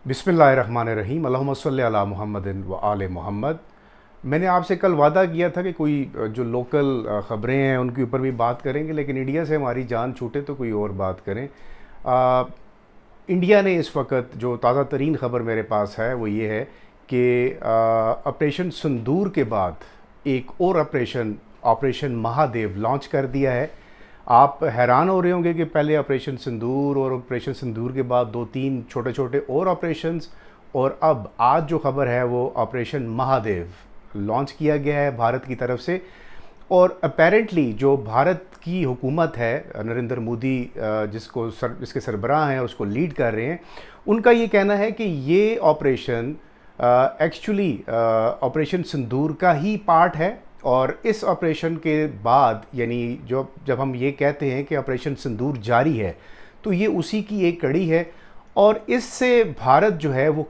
बिस्मिल्लाहिर्रहमानिर्रहीम अल्लाहुम्मा सल्लि अला मुहम्मदिन व आले मोहम्मद। मैंने आपसे कल वादा किया था कि कोई जो लोकल ख़बरें हैं उनके ऊपर भी बात करेंगे, लेकिन इंडिया से हमारी जान छूटे तो कोई और बात करें। आ, इंडिया ने इस वक्त जो ताज़ा तरीन ख़बर मेरे पास है वो ये है कि ऑपरेशन सिंदूर के बाद एक और ऑपरेशन ऑपरेशन महादेव लॉन्च कर दिया है। आप हैरान हो रहे होंगे कि पहले ऑपरेशन सिंदूर और ऑपरेशन सिंदूर के बाद दो तीन छोटे छोटे और ऑपरेशंस, और अब आज जो खबर है वो ऑपरेशन महादेव लॉन्च किया गया है भारत की तरफ से। और अपेरेंटली जो भारत की हुकूमत है, नरेंद्र मोदी जिसके सरबराह हैं, उसको लीड कर रहे हैं, उनका ये कहना है कि ये ऑपरेशन एक्चुअली ऑपरेशन सिंदूर का ही पार्ट है। और इस ऑपरेशन के बाद, यानी जो जब हम ये कहते हैं कि ऑपरेशन सिंदूर जारी है, तो ये उसी की एक कड़ी है। और इससे भारत जो है वो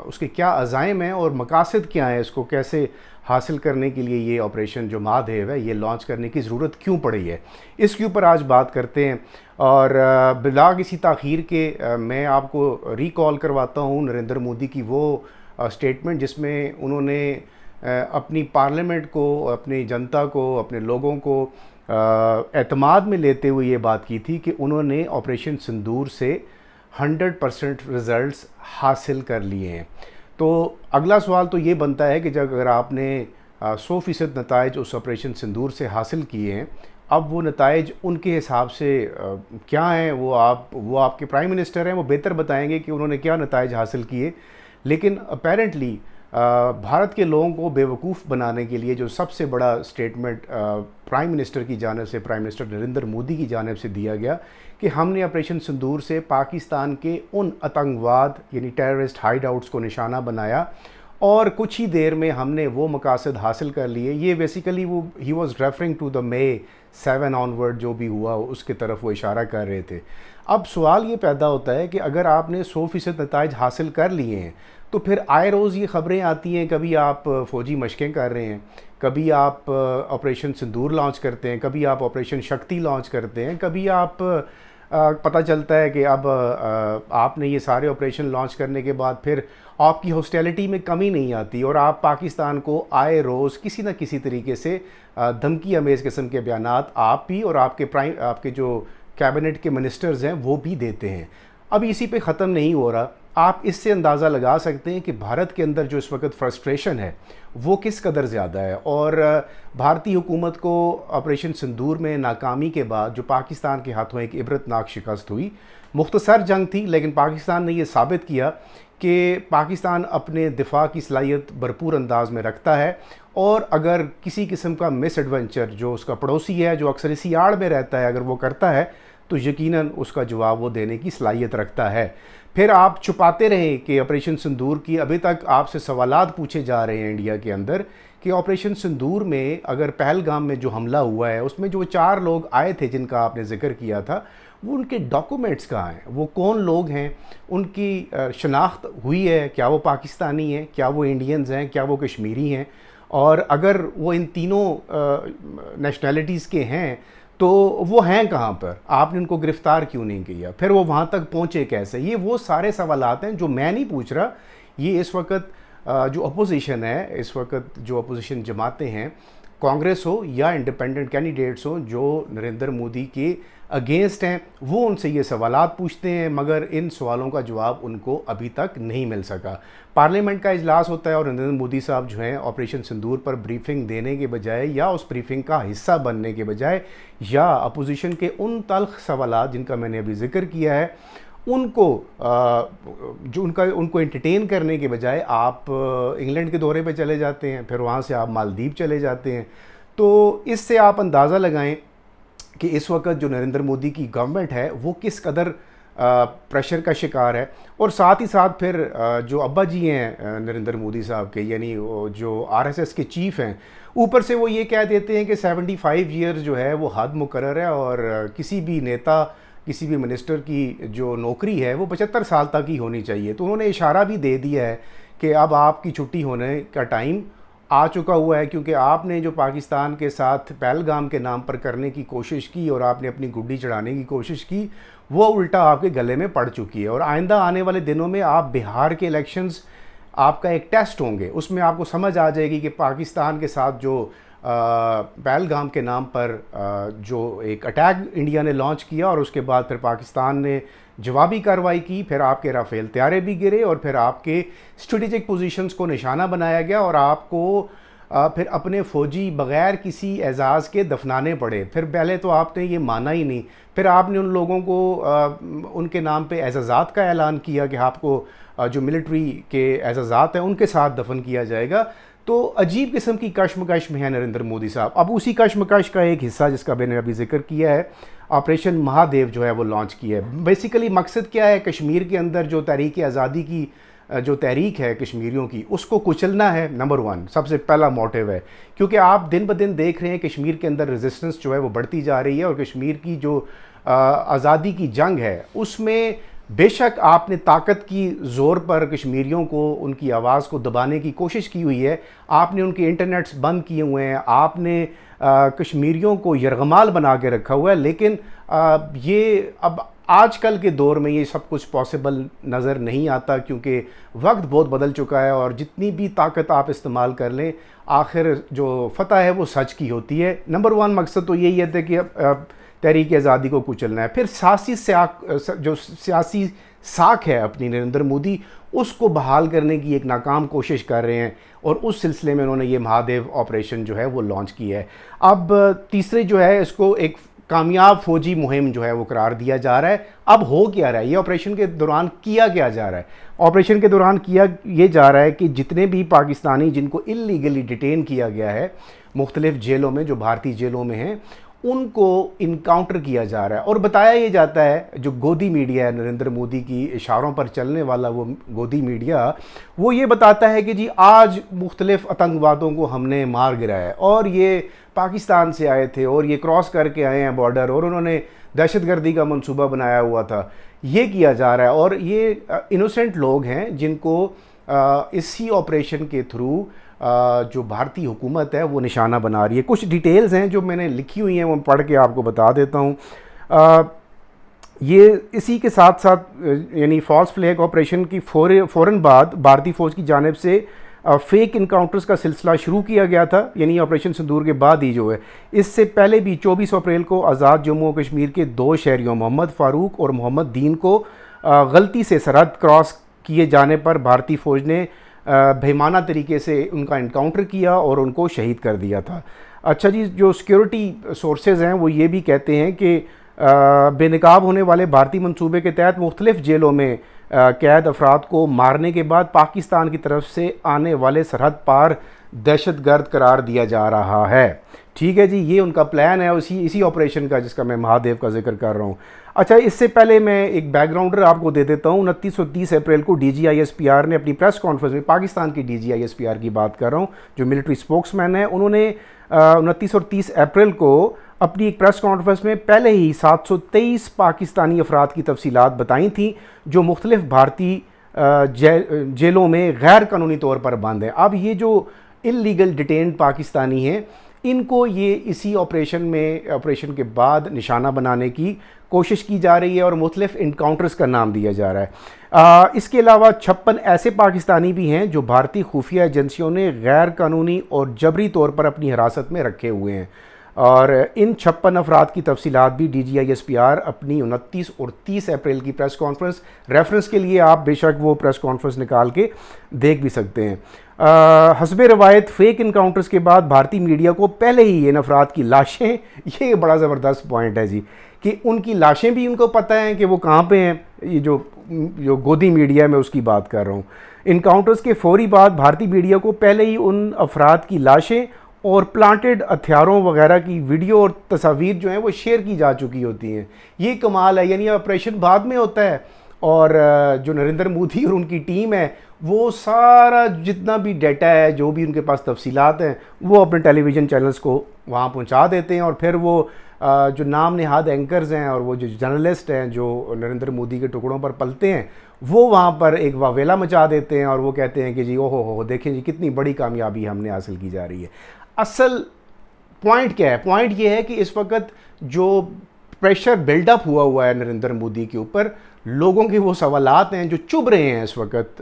उसके क्या अज़ाइम हैं और मकासद क्या हैं, इसको कैसे हासिल करने के लिए ये ऑपरेशन जो महादेव है ये लॉन्च करने की ज़रूरत क्यों पड़ी है, इसके ऊपर आज बात करते हैं। और बिला किसी ताख़ीर के मैं आपको रिकॉल करवाता हूँ नरेंद्र मोदी की वो स्टेटमेंट जिसमें उन्होंने अपनी पार्लियामेंट को, अपनी जनता को, अपने लोगों को एतमाद में लेते हुए ये बात की थी कि उन्होंने ऑपरेशन सिंदूर से 100% रिज़ल्ट्स हासिल कर लिए हैं। तो अगला सवाल तो ये बनता है कि जब अगर आपने 100% नताइज उस ऑपरेशन सिंदूर से हासिल किए हैं, अब वो नताइज उनके हिसाब से क्या हैं, वो आपके प्राइम मिनिस्टर हैं, वो बेहतर बताएंगे कि उन्होंने क्या नताइज हासिल किए। लेकिन अपेरेंटली भारत के लोगों को बेवकूफ़ बनाने के लिए जो सबसे बड़ा स्टेटमेंट प्राइम मिनिस्टर की जानिब से, प्राइम मिनिस्टर नरेंद्र मोदी की जानिब से दिया गया कि हमने ऑपरेशन सिंदूर से पाकिस्तान के उन आतंकवाद यानी टेररिस्ट हाइड आउट्स को निशाना बनाया और कुछ ही देर में हमने वो मकासद हासिल कर लिए। ये बेसिकली वो ही was referring to the May 7 onward जो भी हुआ उसकी तरफ वो इशारा कर रहे थे। अब सवाल ये पैदा होता है कि अगर आपने 100% नताइज हासिल कर लिए हैं तो फिर आए रोज़ ये ख़बरें आती हैं, कभी आप फ़ौजी मशक़ें कर रहे हैं, कभी आप ऑपरेशन सिंदूर लॉन्च करते हैं, कभी आप ऑपरेशन शक्ति लॉन्च करते हैं, कभी आप पता चलता है कि अब आपने ये सारे ऑपरेशन लॉन्च करने के बाद फिर आपकी हॉस्टिलिटी में कमी नहीं आती और आप पाकिस्तान को आए रोज़ किसी न किसी तरीके से धमकी अमेज़ किस्म के बयानात आप भी और आपके जो कैबिनेट के मिनिस्टर्स हैं वो भी देते हैं। अब इसी पे ख़त्म नहीं हो रहा। आप इससे अंदाज़ा लगा सकते हैं कि भारत के अंदर जो इस वक्त फ्रस्ट्रेशन है वो किस कदर ज़्यादा है। और भारतीय हुकूमत को ऑपरेशन सिंदूर में नाकामी के बाद जो पाकिस्तान के हाथों एक इबरतनाक शिकस्त हुई, मुख्तसर जंग थी, लेकिन पाकिस्तान ने यह साबित किया कि पाकिस्तान अपने दिफा की सलाहियत भरपूर अंदाज में रखता है और अगर किसी किस्म का मिस एडवेंचर जो उसका पड़ोसी है, जो अक्सर इसी आड़ में रहता है, अगर वो करता है तो यकीनन उसका जवाब वो देने की सलाहियत रखता है। फिर आप छुपाते रहें कि ऑपरेशन सिंदूर की, अभी तक आपसे सवालात पूछे जा रहे हैं इंडिया के अंदर कि ऑपरेशन सिंदूर में अगर पहलगाम में जो हमला हुआ है उसमें जो 4 लोग आए थे जिनका आपने जिक्र किया था, वो उनके डॉक्यूमेंट्स कहाँ हैं, वो कौन लोग हैं, उनकी शनाख्त हुई है, क्या वो पाकिस्तानी हैं, क्या वो इंडियंस हैं, क्या वो कश्मीरी हैं, और अगर वो इन तीनों नेशनैलिटीज़ के हैं तो वो हैं कहाँ पर, आपने उनको गिरफ़्तार क्यों नहीं किया, फिर वो वहाँ तक पहुँचे कैसे। ये वो सारे सवालात हैं जो मैं नहीं पूछ रहा। ये इस वक्त जो अपोजिशन है, इस वक्त जो अपोजिशन जमातें हैं, कांग्रेस हो या इंडिपेंडेंट कैंडिडेट्स हो जो नरेंद्र मोदी के अगेंस्ट हैं, वो उनसे ये सवालात पूछते हैं, मगर इन सवालों का जवाब उनको अभी तक नहीं मिल सका। पार्लियामेंट का इजलास होता है और नरेंद्र मोदी साहब जो हैं ऑपरेशन सिंदूर पर ब्रीफिंग देने के बजाय या उस ब्रीफिंग का हिस्सा बनने के बजाय या अपोजिशन के उन तल्ख सवालात जिनका मैंने अभी जिक्र किया है उनको एंटरटेन करने के बजाय आप इंग्लैंड के दौरे पे चले जाते हैं, फिर वहाँ से आप मालदीव चले जाते हैं। तो इससे आप अंदाज़ा लगाएं कि इस वक्त जो नरेंद्र मोदी की गवर्नमेंट है वो किस कदर प्रेशर का शिकार है। और साथ ही साथ फिर जो अब्बा जी हैं नरेंद्र मोदी साहब के, यानी जो आरएसएस के चीफ हैं, ऊपर से वो ये कह देते हैं कि 75 ईयर्स जो है वो हद मुकर्रर है और किसी भी नेता, किसी भी मिनिस्टर की जो नौकरी है वो 75 साल तक ही होनी चाहिए। तो उन्होंने इशारा भी दे दिया है कि अब आपकी छुट्टी होने का टाइम आ चुका हुआ है, क्योंकि आपने जो पाकिस्तान के साथ पहलगाम के नाम पर करने की कोशिश की और आपने अपनी गुड्डी चढ़ाने की कोशिश की, वो उल्टा आपके गले में पड़ चुकी है। और आइंदा आने वाले दिनों में आप बिहार के इलेक्शंस आपका एक टेस्ट होंगे, उसमें आपको समझ आ जाएगी कि पाकिस्तान के साथ जो पहलगाम के नाम पर जो एक अटैक इंडिया ने लॉन्च किया और उसके बाद फिर पाकिस्तान ने जवाबी कार्रवाई की, फिर आपके राफेल तैयारे भी गिरे और फिर आपके स्ट्रेटेजिक पोजीशंस को निशाना बनाया गया और आपको फिर अपने फ़ौजी बग़ैर किसी एजाज़ के दफनाने पड़े। फिर पहले तो आपने ये माना ही नहीं, फिर आपने उन लोगों को उनके नाम पे एजाज़ात का ऐलान किया कि आपको जो मिलिट्री के एजाज़ात हैं उनके साथ दफन किया जाएगा। तो अजीब किस्म की कश्मकश में है नरेंद्र मोदी साहब। अब उसी कश्मकश का एक हिस्सा जिसका मैंने अभी जिक्र किया है, ऑपरेशन महादेव जो है वो लॉन्च किया है। बेसिकली मकसद क्या है, कश्मीर के अंदर जो तहरीक आज़ादी की जो तहरीक है कश्मीरियों की, उसको कुचलना है। नंबर 1 सबसे पहला मोटिव है, क्योंकि आप दिन ब दिन देख रहे हैं कश्मीर के अंदर रेजिस्टेंस जो है वो बढ़ती जा रही है और कश्मीर की जो आज़ादी की जंग है उसमें बेशक आपने ताकत की ज़ोर पर कश्मीरियों को उनकी आवाज़ को दबाने की कोशिश की हुई है, आपने उनके इंटरनेट्स बंद किए हुए हैं, आपने कश्मीरियों को यरगमाल बना के रखा हुआ है, लेकिन ये अब आजकल के दौर में ये सब कुछ पॉसिबल नज़र नहीं आता, क्योंकि वक्त बहुत बदल चुका है और जितनी भी ताकत आप इस्तेमाल कर लें, आखिर जो फतह है वो सच की होती है। नंबर 1 मकसद तो यही है कि तहरीक आज़ादी को कुचलना है। फिर सियासी साख है अपनी नरेंद्र मोदी, उसको बहाल करने की एक नाकाम कोशिश कर रहे हैं और उस सिलसिले में उन्होंने ये महादेव ऑपरेशन जो है वो लॉन्च किया है। अब तीसरे जो है इसको एक कामयाब फौजी मुहिम जो है वो करार दिया जा रहा है। अब हो क्या रहा है, ये ऑपरेशन के दौरान किया क्या जा रहा है? ऑपरेशन के दौरान किया ये जा रहा है कि जितने भी पाकिस्तानी जिनको इल्लीगली डिटेन किया गया है मुख्तलिफ जेलों में, जो भारतीय जेलों में हैं, उनको इनकाउंटर किया जा रहा है। और बताया ये जाता है, जो गोदी मीडिया है नरेंद्र मोदी की इशारों पर चलने वाला वो गोदी मीडिया, वो ये बताता है कि जी आज मुख्तलिफ आतंकवादियों को हमने मार गिराया है और ये पाकिस्तान से आए थे और ये क्रॉस करके आए हैं बॉर्डर और उन्होंने दहशतगर्दी का मंसूबा बनाया हुआ था। ये किया जा रहा है और ये इनोसेंट लोग हैं जिनको इसी ऑपरेशन के थ्रू जो भारतीय हुकूमत है वो निशाना बना रही है। कुछ डिटेल्स हैं जो मैंने लिखी हुई हैं, वो पढ़ के आपको बता देता हूँ। ये इसी के साथ साथ यानी फॉल्स फ्लैग ऑपरेशन की फ़ौरन बाद भारतीय फ़ौज की जानिब से फेक इनकाउंटर्स का सिलसिला शुरू किया गया था, यानी ऑपरेशन सिंदूर के बाद ही जो है। इससे पहले भी 24 अप्रैल को आज़ाद जम्मू और कश्मीर के 2 शहरियों मोहम्मद फ़ारूक और मोहम्मद दीन को गलती से सरहद क्रॉस किए जाने पर भारतीय फ़ौज ने बेईमाना तरीके से उनका इनकाउंटर किया और उनको शहीद कर दिया था। अच्छा जी, जो सिक्योरिटी सोर्सेज हैं वो ये भी कहते हैं कि बेनकाब होने वाले भारतीय मंसूबे के तहत मुख्तलिफ जेलों में कैद अफराद को मारने के बाद पाकिस्तान की तरफ से आने वाले सरहद पार दहशतगर्द करार दिया जा रहा है। ठीक है जी, ये उनका प्लान है इसी ऑपरेशन का जिसका मैं महादेव का जिक्र कर रहा हूँ। अच्छा, इससे पहले मैं एक बैकग्राउंडर आपको दे देता हूँ। 29 और 30 अप्रैल को DGISPR ने अपनी प्रेस कॉन्फ्रेंस में, पाकिस्तान की DGISPR की बात कर रहा हूँ, जो मिलिट्री स्पोक्समैन है, उन्होंने 29 और 30 अप्रैल को अपनी एक प्रेस कॉन्फ्रेंस में पहले ही 723 पाकिस्तानी अफराद की तफसीलात बताई थी जो मुख्तलिफ भारतीय जेलों में गैर कानूनी तौर पर बंद हैं। अब ये जो इल्लीगल डिटेन्ड पाकिस्तानी हैं, इनको ये इसी ऑपरेशन के बाद निशाना बनाने की कोशिश की जा रही है और मुख्तलिफ इनकाउंटर्स का नाम दिया जा रहा है। इसके अलावा 56 ऐसे पाकिस्तानी भी हैं जो भारतीय खुफिया एजेंसियों ने गैर कानूनी और जबरी तौर पर अपनी हिरासत में रखे हुए हैं और इन 56 अफराद की तफसीलात भी DGISPR अपनी 29 और 30 अप्रैल की प्रेस कॉन्फ्रेंस, रेफरेंस के लिए आप बेशक वो प्रेस कॉन्फ्रेंस निकाल के देख भी सकते हैं। हस्बे रवायत फेक इनकाउंटर्स के बाद भारतीय मीडिया को पहले ही इन अफराद की लाशें, ये बड़ा ज़बरदस्त पॉइंट है जी, कि उनकी लाशें भी उनको पता है कि वो कहाँ पे हैं। ये जो गोदी मीडिया में उसकी बात कर रहा हूँ। इनकाउंटर्स के फौरी बाद भारतीय मीडिया को पहले ही उन अफराद की लाशें और प्लांटेड हथियारों वगैरह की वीडियो और तस्वीर जो हैं वो शेयर की जा चुकी होती हैं। ये कमाल है, यानी ऑपरेशन बाद में होता है और जो नरेंद्र मोदी और उनकी टीम है वो सारा जितना भी डाटा है, जो भी उनके पास तफसीलात हैं, वो अपने टेलीविज़न चैनल्स को वहाँ पहुँचा देते हैं और फिर वो जो नाम नेहाद एंकर्स हैं और वो जो जर्नलिस्ट हैं जो नरेंद्र मोदी के टुकड़ों पर पलते हैं, वो वहाँ पर एक वावेला मचा देते हैं और वो कहते हैं कि जी ओहो हो देखें जी कितनी बड़ी कामयाबी हमने हासिल की जा रही है। असल पॉइंट क्या है? पॉइंट ये है कि इस वक्त जो प्रेशर बिल्डअप हुआ है नरेंद्र मोदी के ऊपर, लोगों के वो सवालात हैं जो चुभ रहे हैं इस वक्त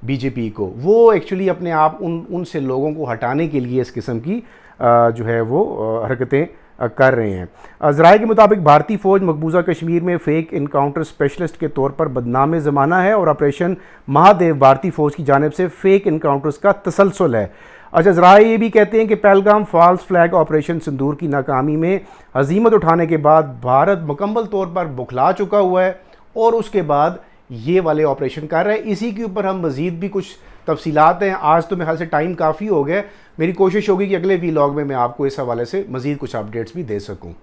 बीजेपी को, वो एक्चुअली अपने आप उनसे लोगों को हटाने के लिए इस किस्म की जो है वो हरकतें कर रहे हैं। ज़राए के मुताबिक भारतीय फ़ौज मकबूजा कश्मीर में फ़ेक इनकाउंटर स्पेशलिस्ट के तौर पर बदनाम ज़माना है और ऑपरेशन महादेव भारतीय फ़ौज की जानिब से फ़ेक इनकाउंटर्स का तसलसल है। अच्छा, ज़राए ये भी कहते हैं कि पहलगाम फॉल्स फ्लैग ऑपरेशन सिंदूर की नाकामी में हज़ीमत उठाने के बाद भारत मुकम्मल तौर पर बुखला चुका हुआ है और उसके बाद ये वाले ऑपरेशन कर रहे हैं। इसी के ऊपर हम मज़ीद भी कुछ तफसीलात हैं। आज तो मेरे ख्याल से टाइम काफ़ी हो गया, मेरी कोशिश होगी कि अगले वीलॉग में मैं आपको इस हवाले से मज़ीद कुछ अपडेट्स भी दे सकूँ।